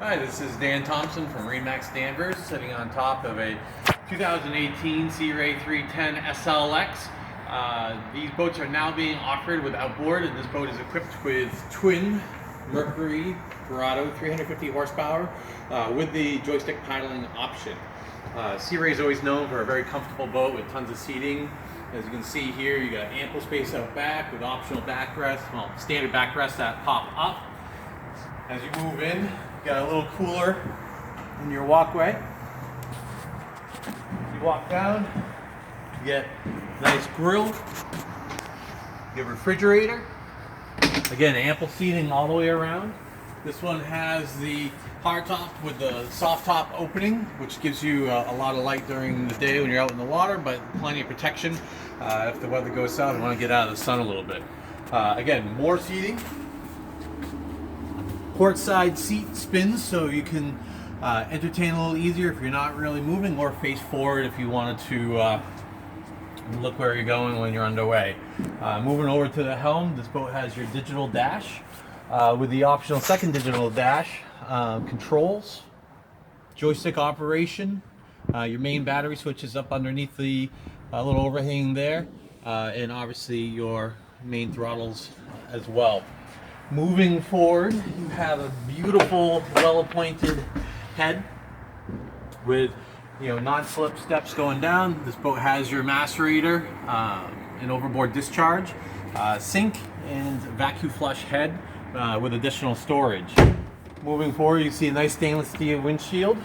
Hi, this is Dan Thompson from MarineMax Danvers, sitting on top of a 2018 Sea Ray 310 SLX. These boats are now being offered with Outboard, and this boat is equipped with twin Mercury Verado 350 horsepower with the joystick paddling option. Sea Ray is always known for a very comfortable boat with tons of seating. As you can see here, you got ample space out back with optional backrests, well, standard backrests that pop up. As you move in, you got a little cooler in your walkway. You walk down, you get a nice grill, you get a refrigerator. Again, ample seating all the way around. This one has the hard top with the soft top opening, which gives you a lot of light during the day when you're out in the water, but plenty of protection if the weather goes south and want to get out of the sun a little bit. Again, more seating. Port side seat spins so you can entertain a little easier if you're not really moving, or face forward if you wanted to look where you're going when you're underway. Moving over to the helm, this boat has your digital dash with the optional second digital dash, controls, joystick operation, your main battery switch is up underneath the little overhang there, and obviously your main throttles as well. Moving forward, you have a beautiful, well-appointed head with non-slip steps going down. This boat has your macerator, an overboard discharge, sink, and vacuum flush head with additional storage. Moving forward, you see a nice stainless steel windshield,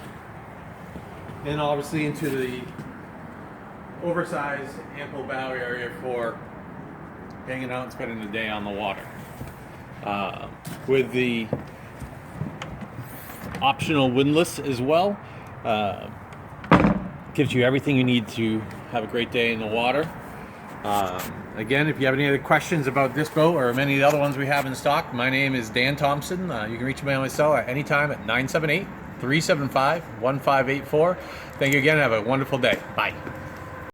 and obviously into the oversized, ample bow area for hanging out and spending the day on the water. With the optional windlass as well, gives you everything you need to have a great day in the water. Again, if you have any other questions about this boat or many of the other ones we have in stock, my name is Dan Thompson. You can reach me on my cell at any time at 978-375-1584. Thank you again. Have a wonderful day. Bye.